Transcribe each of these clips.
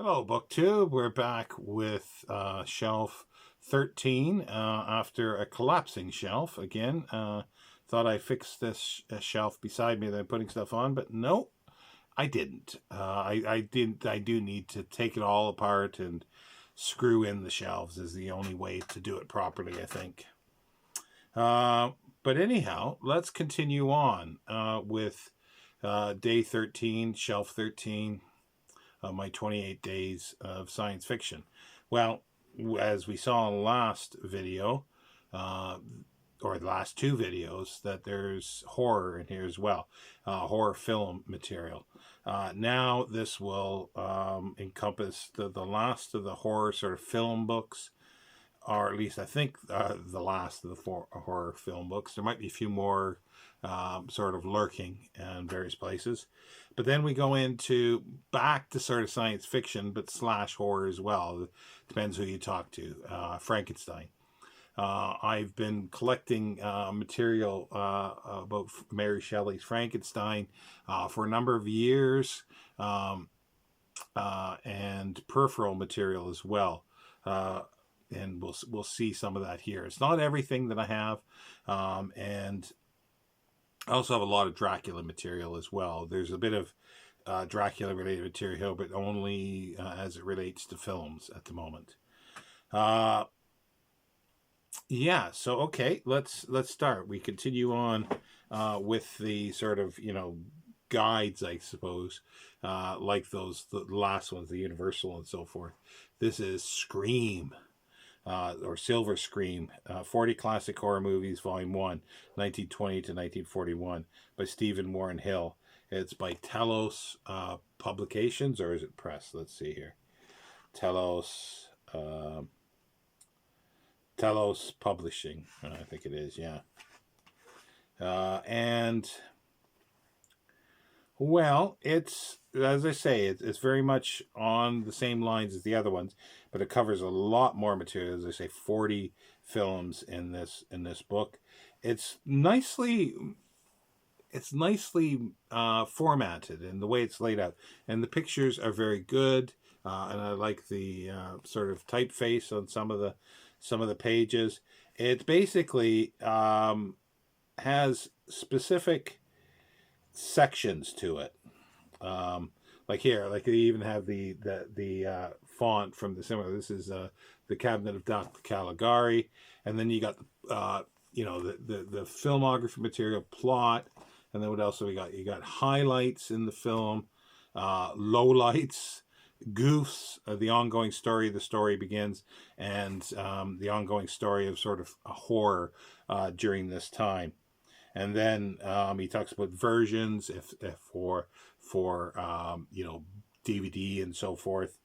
Hello, BookTube. We're back with shelf 13 after a collapsing shelf again. Thought I fixed this shelf beside me that I'm putting stuff on, but no, I didn't. I didn't. I do need to take it all apart and screw in the shelves is the only way to do it properly, I think. But anyhow, let's continue on with day 13, shelf 13. My 28 days of science fiction. Well, as we saw in the last video, or the last two videos, that there's horror in here as well, horror film material. Now this will encompass the last of the horror sort of film books, or at least I think the last of the four horror film books. There might be a few more sort of lurking in various places. But then we go into back to sort of science fiction, but slash horror as well. Depends who you talk to. Frankenstein. I've been collecting material about Mary Shelley's Frankenstein for a number of years, and peripheral material as well. And we'll see some of that here. It's not everything that I have, and I also have a lot of Dracula material as well. There's a bit of Dracula related material, but only as it relates to films at the moment. Yeah, so okay, let's start. We continue on with the sort of, guides, I suppose, like the last ones, the Universal and so forth. This is Scream. Or Silver Scream, 40 Classic Horror Movies, Volume 1, 1920 to 1941, by Stephen Warren Hill. It's by Telos Publications, or is it Press? Let's see here. Telos Publishing, I think it is, yeah. And, well, it's, as I say, it's very much on the same lines as the other ones, but it covers a lot more material. As I say, 40 films in this book. It's nicely formatted in the way it's laid out, and the pictures are very good. And I like the sort of typeface on some of the pages. It basically has specific sections to it. Like here, like they even have the font from the similar. This is the Cabinet of Dr. Caligari, and then you got the filmography material, plot, and then what else have we got? You got highlights in the film, lowlights, goofs, the ongoing story. The story begins, and the ongoing story of sort of a horror during this time. And then he talks about versions, if for DVD and so forth.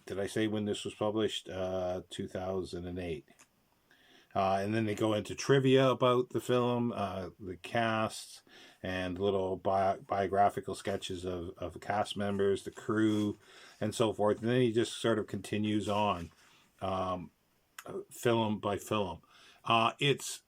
Did I say when this was published? 2008. And then they go into trivia about the film, the cast, and little biographical sketches of cast members, the crew, and so forth. And then he just sort of continues on, film by film. It's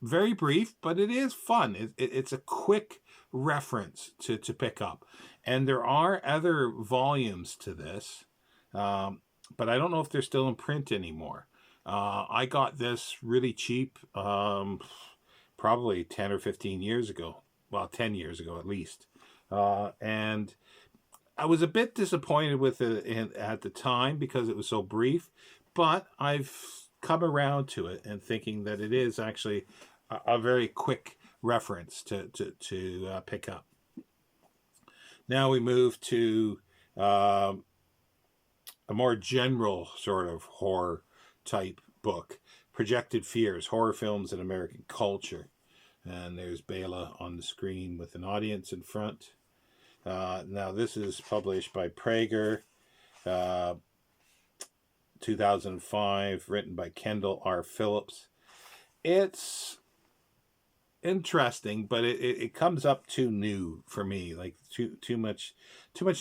very brief, but it is fun. It's a quick reference to pick up. And there are other volumes to this, but I don't know if they're still in print anymore. I got this really cheap, probably 10 or 15 years ago. Well, 10 years ago at least. And I was a bit disappointed with it at the time because it was so brief, but I've come around to it and thinking that it is actually a very quick reference to pick up. Now we move to a more general sort of horror type book, Projected Fears, Horror Films in American Culture. And there's Bela on the screen with an audience in front. Now this is published by Prager, 2005, written by Kendall R. Phillips. It's interesting, but it comes up too new for me, like too much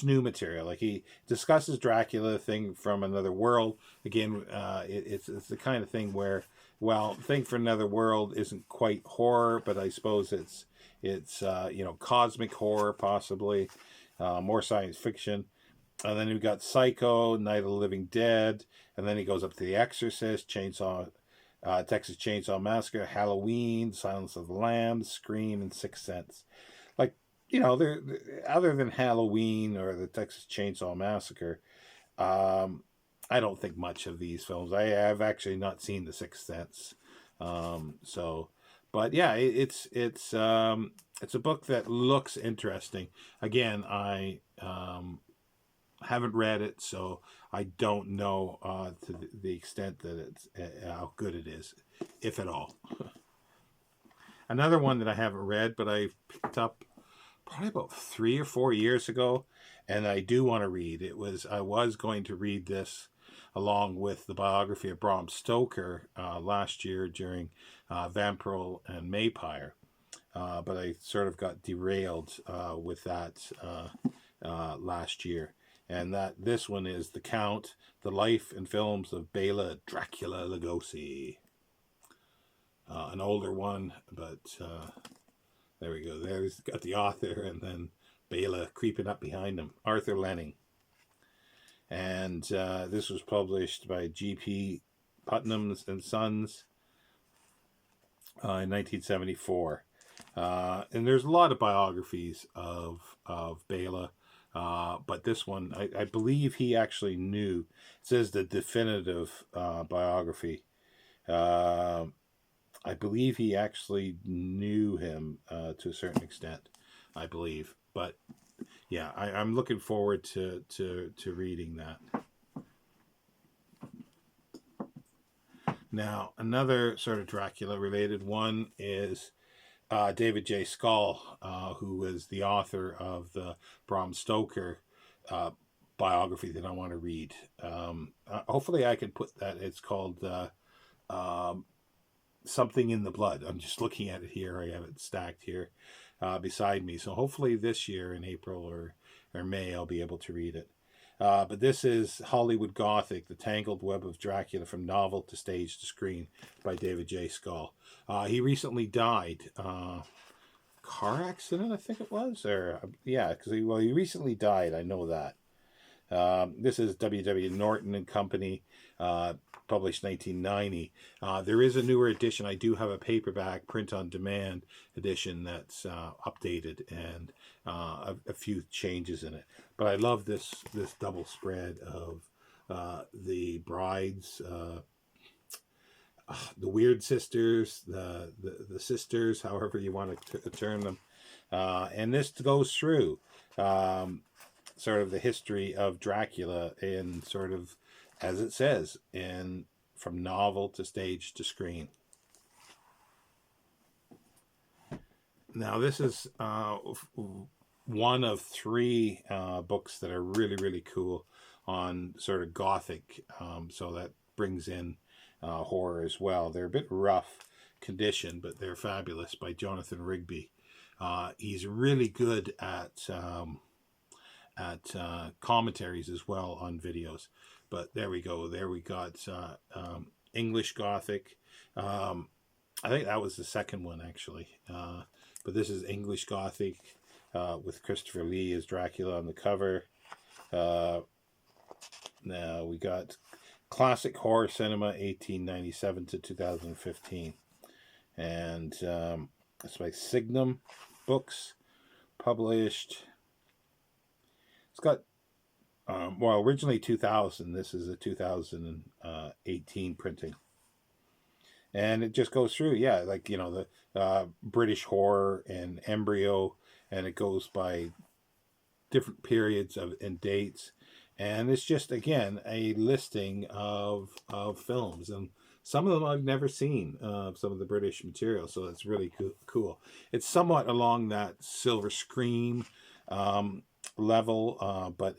new material. Like he discusses Dracula thing from another world again. It's the kind of thing where, well, Thing from Another World isn't quite horror, but I suppose it's cosmic horror, possibly more science fiction. And then we've got Psycho, Night of the Living Dead, and then he goes up to The Exorcist, Texas Chainsaw Massacre, Halloween, Silence of the Lambs, Scream, and Sixth Sense. Like, they're other than Halloween or the Texas Chainsaw Massacre, I don't think much of these films. I've actually not seen The Sixth Sense, but yeah, it's a book that looks interesting. Again, I haven't read it, so I don't know to the extent that it's how good it is, if at all. Another one that I haven't read, but I picked up probably about 3 or 4 years ago, and I do want to read. I was going to read this along with the biography of Bram Stoker last year during Vampirille and Maypire, but I sort of got derailed with that last year. And this one is The Count, The Life and Films of Bela Dracula Lugosi. An older one, but there we go. There's got the author, and then Bela creeping up behind him, Arthur Lenning. And this was published by G.P. Putnam and Sons in 1974. And there's a lot of biographies of Bela. But this one, I believe he actually knew. It says the definitive biography. I believe he actually knew him to a certain extent, I believe. But yeah, I'm looking forward to reading that. Now, another sort of Dracula-related one is David J. Scull, who was the author of the Bram Stoker biography that I want to read. Hopefully I can put that. It's called Something in the Blood. I'm just looking at it here. I have it stacked here beside me. So hopefully this year in April or May, I'll be able to read it. But this is Hollywood Gothic, The Tangled Web of Dracula from Novel to Stage to Screen by David J. Scull. He recently died. Car accident, I think it was? Because he recently died. I know that. This is W.W. Norton and Company, published 1990. There is a newer edition. I do have a paperback print-on-demand edition that's updated and a few changes in it. But I love this double spread of the brides, the weird sisters, the sisters, however you want to term them. And this goes through sort of the history of Dracula in sort of, as it says, from novel to stage to screen. Now, this is one of 3 books that are really, really cool on sort of Gothic. So that brings in horror as well. They're a bit rough condition, but they're fabulous, by Jonathan Rigby. He's really good at commentaries as well on videos. But there we go. There we got English Gothic. I think that was the second one, actually. But this is English Gothic with Christopher Lee as Dracula on the cover. Now we got Classic Horror Cinema, 1897 to 2015. And it's by Signum Books, published. It's got, originally 2000. This is a 2018 printing. And it just goes through, the British horror and embryo, and it goes by different periods and dates. And it's just, again, a listing of films. And some of them I've never seen, some of the British material, so it's really cool. It's somewhat along that Silver Scream level, but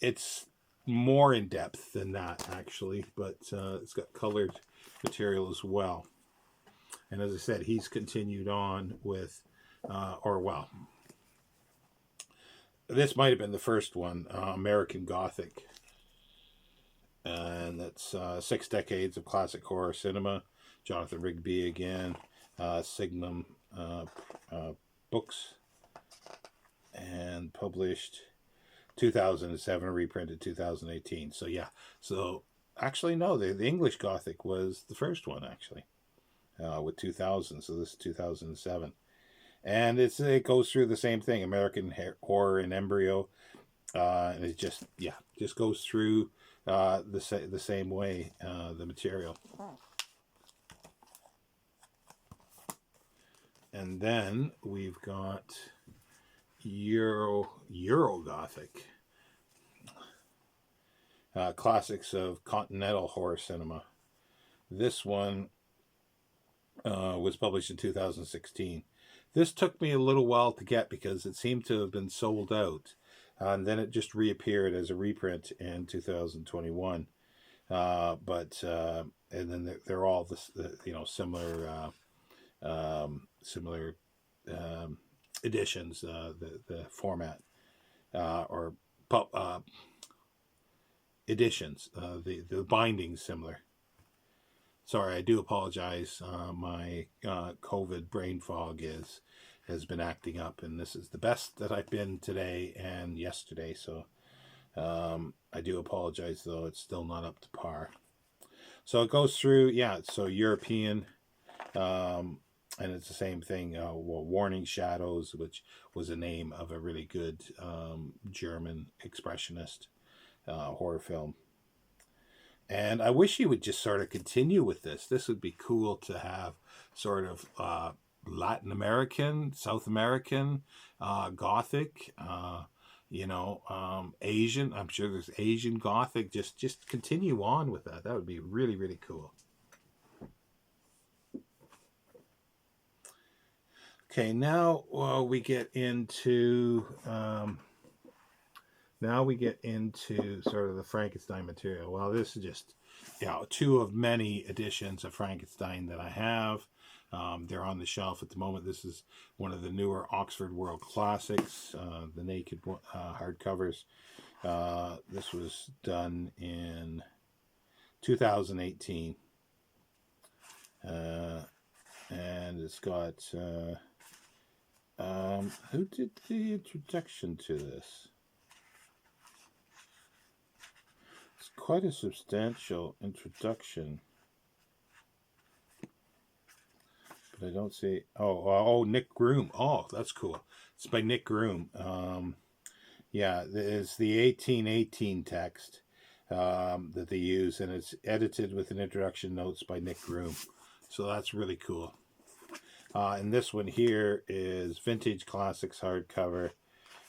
it's more in depth than that, actually. But it's got colored material as well. And as I said, he's continued on with, this might have been the first one, American Gothic. And that's 6 decades of classic horror cinema. Jonathan Rigby again, Signum Books, and published 2007, reprinted 2018. So yeah, so actually no, the English Gothic was the first one actually, with 2000. So this is 2007, and it goes through the same thing: American horror in embryo, and it just goes through the same way, the material. And then we've got Euro Gothic, classics of continental horror cinema. This one was published in 2016. This took me a little while to get because it seemed to have been sold out, and then it just reappeared as a reprint in 2021. And then they're all similar editions. The format or editions. The binding's similar. Sorry, I do apologize. My COVID brain fog has been acting up, and this is the best that I've been today and yesterday. So I do apologize, though it's still not up to par. So it goes through, so European, and it's the same thing. Warning Shadows, which was a name of a really good German expressionist horror film. And I wish he would just sort of continue with this. This would be cool to have sort of Latin American, South American, Gothic, Asian. I'm sure there's Asian Gothic. Just continue on with that. That would be really, really cool. Okay, now we get into sort of the Frankenstein material. Well, this is just two of many editions of Frankenstein that I have. They're on the shelf at the moment. This is one of the newer Oxford World Classics, the naked hardcovers. This was done in 2018. And it's got... who did the introduction to this? It's quite a substantial introduction. But I don't see... Oh, Nick Groom. Oh, that's cool. It's by Nick Groom. It's the 1818 text that they use, and it's edited with an introduction notes by Nick Groom. So that's really cool. And this one here is Vintage Classics hardcover.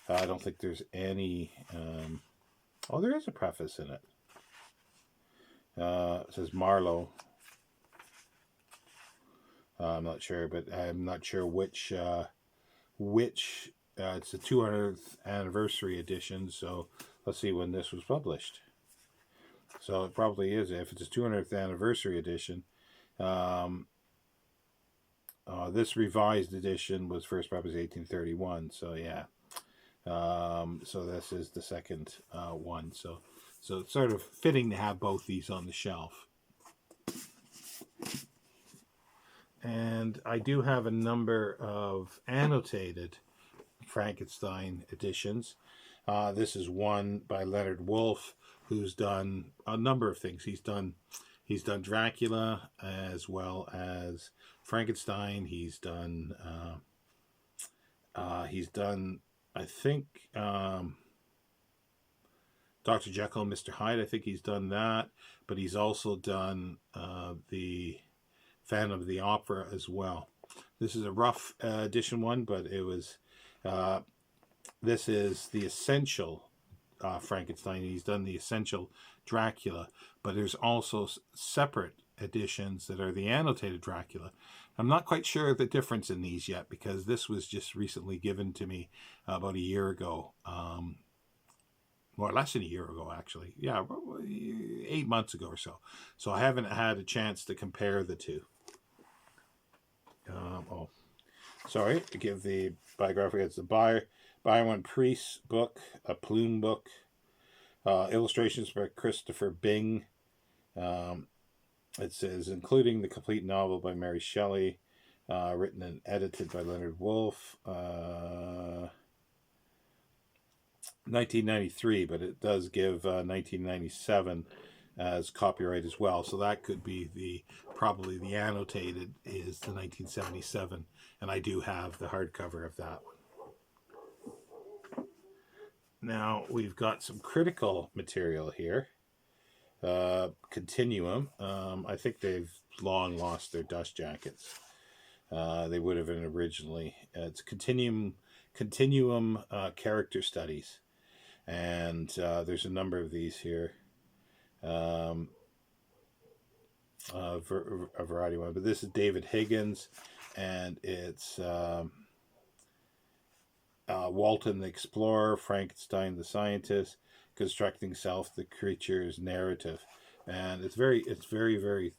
I don't think there's any... there is a preface in it. It says Marlowe. I'm not sure, but I'm not sure which it's the 200th anniversary edition, so let's see when this was published. So it probably is, if it's a 200th anniversary edition. This revised edition was first published in 1831, so yeah. So this is the second one, so it's sort of fitting to have both these on the shelf. And I do have a number of annotated Frankenstein editions. This is one by Leonard Wolf, who's done a number of things. He's done Dracula as well as Frankenstein. He's done I think Dr. Jekyll and Mr. Hyde. I think he's done that, but he's also done the Phantom of the Opera as well. This is a rough edition one, but it was this is the essential Frankenstein. He's done the essential Dracula, but there's also separate editions that are the annotated Dracula. I'm not quite sure the difference in these yet, because this was just recently given to me about a year ago. Less than a year ago, actually. Yeah, 8 months ago or so. So I haven't had a chance to compare the two. Sorry, to give the biography. It's the Byron Priest book, a Plume book. Illustrations by Christopher Bing. It says, including the complete novel by Mary Shelley, written and edited by Leonard Wolf. 1993, but it does give 1997 as copyright as well. So that could be probably the annotated is the 1977, and I do have the hardcover of that one. Now we've got some critical material here. Continuum. I think they've long lost their dust jackets. They would have been originally. It's Continuum character studies, and there's a number of these here. A variety of them, but this is David Higgins, and it's Walton the Explorer, Frankenstein the Scientist, Constructing Self, the Creature's Narrative, and it's very very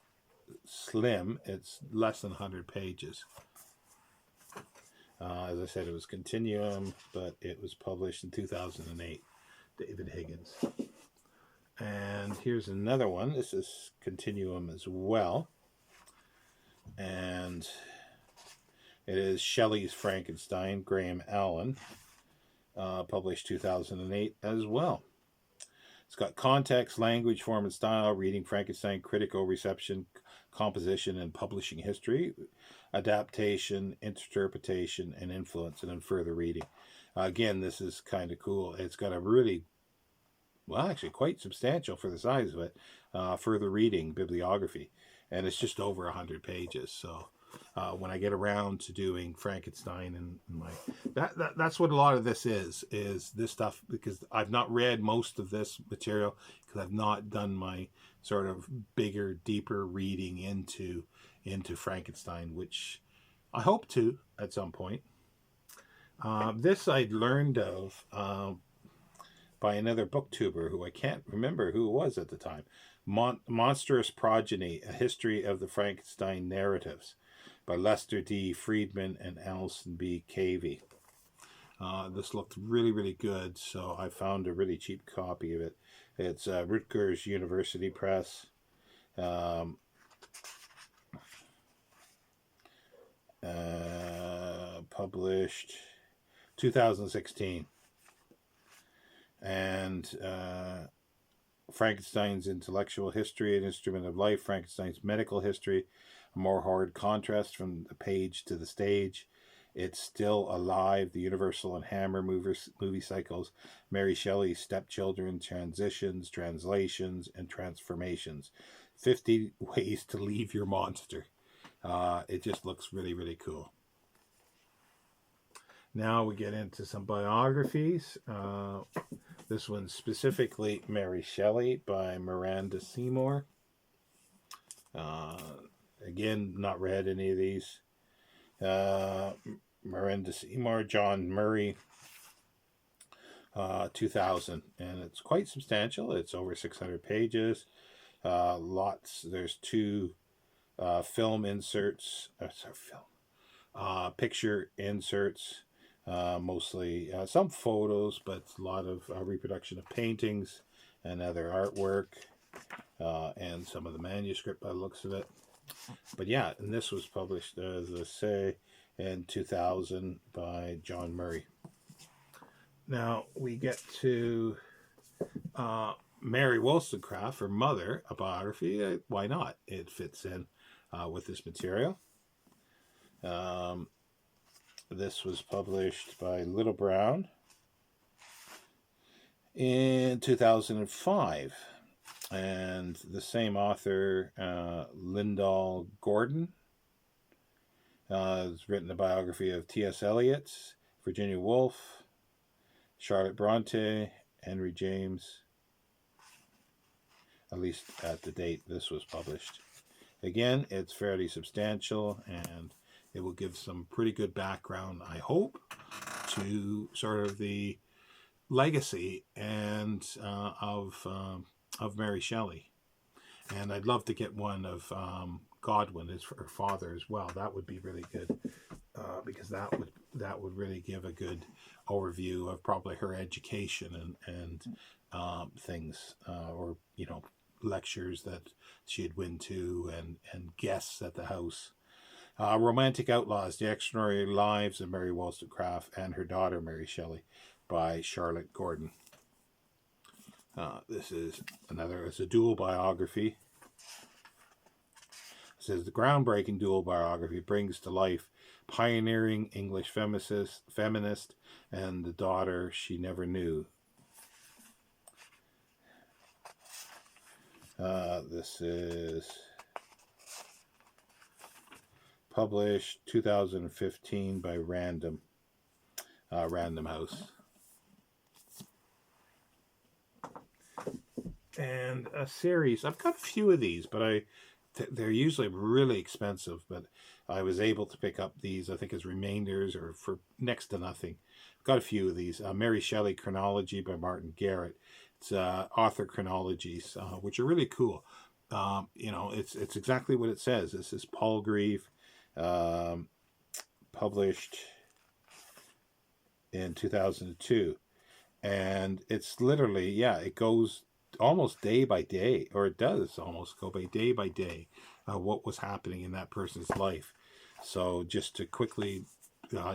slim. It's less than 100 pages. As I said, it was Continuum, but it was published in 2008. David Higgins. And here's another one. This is Continuum as well. And it is Shelley's Frankenstein, Graham Allen, published 2008 as well. It's got context, language, form, and style, reading Frankenstein, critical reception, composition, and publishing history, adaptation, interpretation, and influence, and then further reading. Again, this is kind of cool. It's got a really, well, actually quite substantial for the size of it, further reading bibliography, and it's just over 100 pages. So when I get around to doing Frankenstein and my that's what a lot of this is this stuff, because I've not read most of this material because I've not done my sort of bigger, deeper reading into Frankenstein, which I hope to at some point. This I'd learned of by another booktuber who I can't remember who it was at the time. Monstrous Progeny, A History of the Frankenstein Narratives by Lester D. Friedman and Alison B. Cavey. This looked really, really good, so I found a really cheap copy of it. It's Rutgers University Press. Published 2016. And Frankenstein's Intellectual History, An Instrument of Life, Frankenstein's Medical History, a more horrid contrast from the page to the stage. It's Still Alive, the Universal and Hammer movie cycles, Mary Shelley's Stepchildren, Transitions, Translations, and Transformations. 50 Ways to Leave Your Monster. It just looks really, really cool. Now we get into some biographies. This one's specifically Mary Shelley by Miranda Seymour. Again, not read any of these. Miranda Seymour, John Murray, 2000. And it's quite substantial. It's over 600 pages. There's 2 film inserts. Picture inserts. Mostly some photos, but a lot of reproduction of paintings and other artwork, and some of the manuscript by the looks of it. But yeah, and this was published, as I say, in 2000 by John Murray. Now we get to Mary Wollstonecraft, her mother, a biography. Why not? It fits in with this material. This was published by Little Brown in 2005. And the same author, Lyndall Gordon, has written a biography of T.S. Eliot, Virginia Woolf, Charlotte Bronte, Henry James, at least at the date this was published. Again, it's fairly substantial, and it will give some pretty good background, I hope, to sort of the legacy and of Mary Shelley. And I'd love to get one of Godwin, her father, as well. That would be really good, because that would really give a good overview of probably her education and things, or lectures that she had been to, and guests at the house. Romantic Outlaws, The Extraordinary Lives of Mary Wollstonecraft and Her Daughter Mary Shelley by Charlotte Gordon. This is it's a dual biography. It says the groundbreaking dual biography brings to life pioneering English feminist and the daughter she never knew. This is published 2015 by Random House. And a series. I've got a few of these, but they're usually really expensive. But I was able to pick up these, I think, as remainders or for next to nothing. I've got a few of these. Mary Shelley Chronology by Martin Garrett. It's author chronologies, which are really cool. It's exactly what it says. This is Palgrave, published in 2002, and it's literally it goes almost day by day, or it does almost go by day, what was happening in that person's life. So just to quickly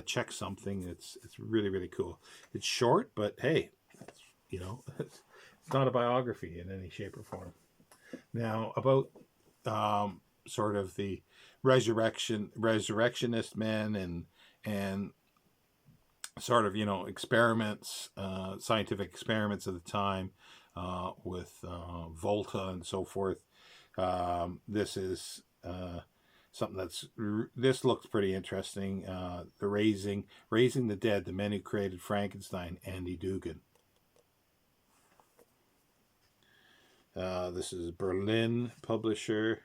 check something, it's really, really cool. It's short, but hey, it's not a biography in any shape or form. Now, about sort of the resurrectionist men and sort of experiments, scientific experiments of the time, with Volta and so forth. This is something this looks pretty interesting. The Raising the Dead, the Men Who Created Frankenstein, Andy Dugan. This is Berlin publisher,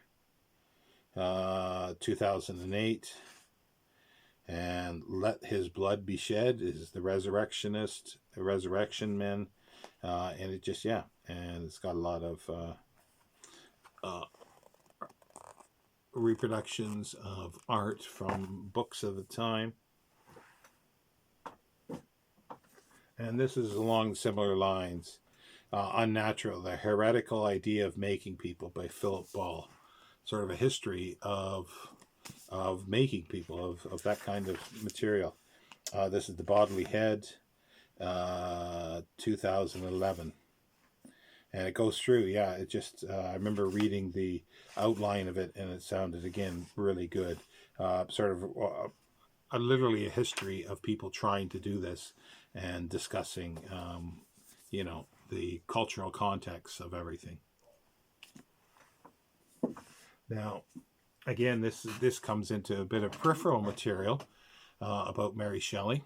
2008. And Let His Blood Be Shed is the Resurrection Men. And it just, and it's got a lot of reproductions of art from books of the time. And this is along similar lines. Unnatural, the Heretical Idea of Making People by Philip Ball. Sort of a history of making people, of that kind of material. This is The Bodily Head, 2011. And it goes through, it just, I remember reading the outline of it, and it sounded, again, really good. Sort of literally a history of people trying to do this and discussing, the cultural context of everything. Now, again, this comes into a bit of peripheral material about Mary Shelley,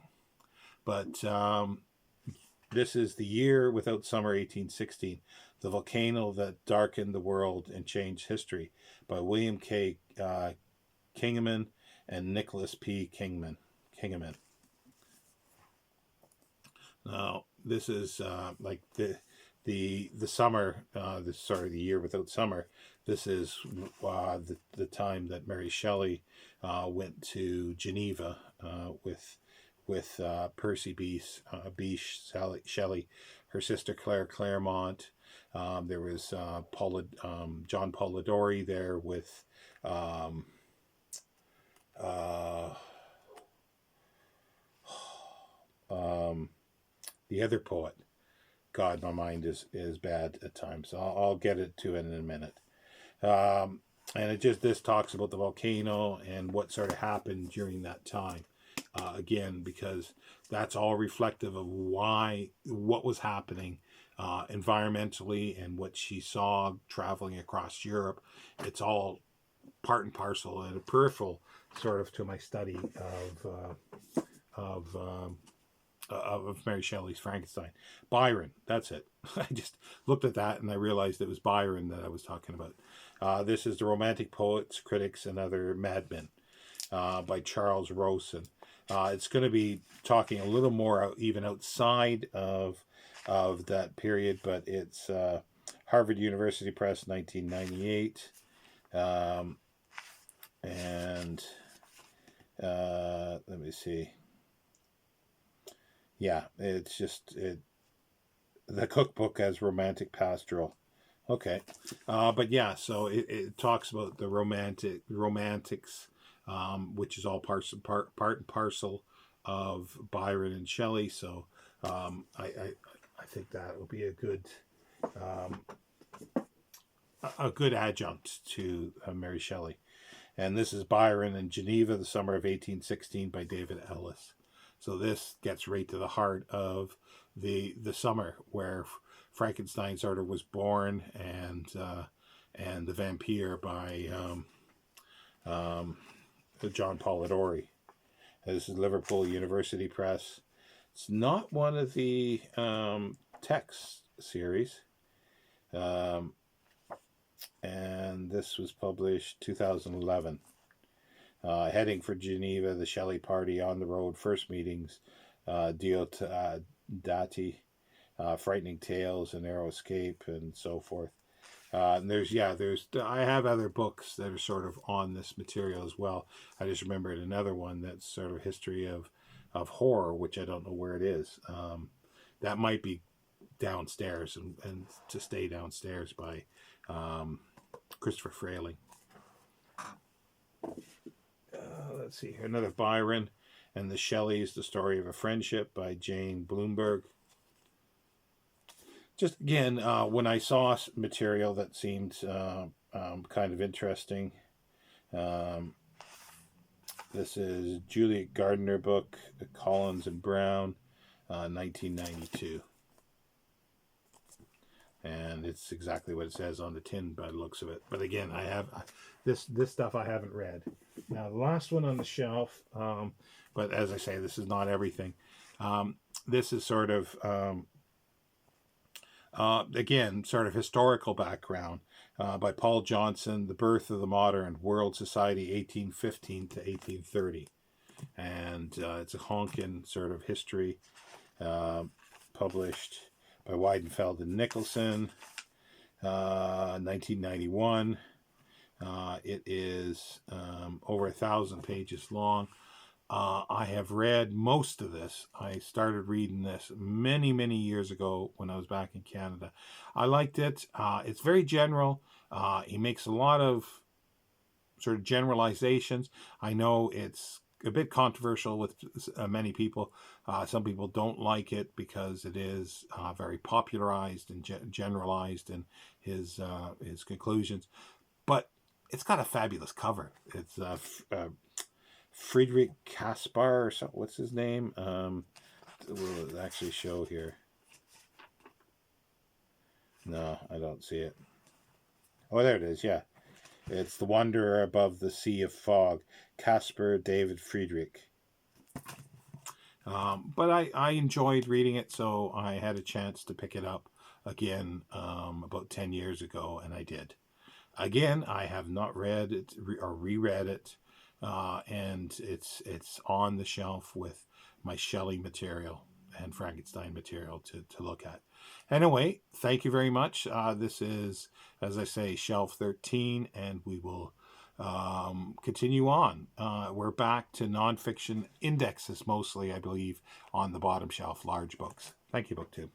but this is The Year Without Summer, 1816, The Volcano That Darkened the World and Changed History by William K. Kingeman and Nicholas P. Kingeman. Now, this is like the summer, the Year Without Summer. This is the time that Mary Shelley went to Geneva with Percy Bysshe Shelley, her sister Claire Claremont. There was John Polidori there with the other poet. God, my mind is bad at times. I'll get to it in a minute. And this talks about the volcano and what sort of happened during that time. Again, because that's all reflective of what was happening environmentally and what she saw traveling across Europe. It's all part and parcel and a peripheral sort of to my study of Mary Shelley's Frankenstein. Byron, that's it. I just looked at that and I realized it was Byron that I was talking about. This is The Romantic Poets, Critics, and Other Madmen by Charles Rosen. It's going to be talking a little more even outside of that period, but it's Harvard University Press, 1998. Let me see. Yeah, it's just the cookbook as romantic pastoral. Okay, but yeah, so it talks about the romantics, which is all part and parcel of Byron and Shelley. So I think that will be a good adjunct to Mary Shelley. And this is Byron in Geneva, the summer of 1816 by David Ellis. So this gets right to the heart of the summer where Frankenstein sort of was born, and the Vampire by John Polidori. This is Liverpool University Press. It's not one of the text series. And this was published 2011. Heading for Geneva, the Shelley Party on the road, first meetings, Diodati, Frightening Tales, A Narrow Escape, and so forth. And I have other books that are sort of on this material as well. I just remembered another one that's sort of history of horror, which I don't know where it is. That might be downstairs and to stay downstairs by Christopher Frayling. Let's see here. Another Byron and the Shelleys, The Story of a Friendship by Jane Bloomberg. Just again, when I saw material that seemed kind of interesting. This is Juliet Gardner book, Collins and Brown, 1992. And it's exactly what it says on the tin by the looks of it. But again, I have this stuff I haven't read. Now, the last one on the shelf, but as I say, this is not everything. This is sort of, again, sort of historical background by Paul Johnson, The Birth of the Modern World Society, 1815 to 1830. And it's a honkin' sort of history, published by Weidenfeld and Nicholson, 1991. It is over 1,000 pages long. I have read most of this. I started reading this many, many years ago when I was back in Canada. I liked it. It's very general. He makes a lot of sort of generalizations. I know it's a bit controversial with many people. Some people don't like it because it is very popularized and generalized in his conclusions. But it's got a fabulous cover. It's Friedrich Caspar or something. What's his name? Will it actually show here? No, I don't see it. Oh, there it is. Yeah. It's The Wanderer Above the Sea of Fog, Caspar David Friedrich. But I enjoyed reading it, so I had a chance to pick it up again about 10 years ago, and I did. Again, I have not read it or reread it, and it's on the shelf with my Shelley material and Frankenstein material to look at. Anyway, thank you very much. This is, as I say, Shelf 13, and we will continue on. We're back to nonfiction indexes mostly, I believe, on the bottom shelf, large books. Thank you, BookTube.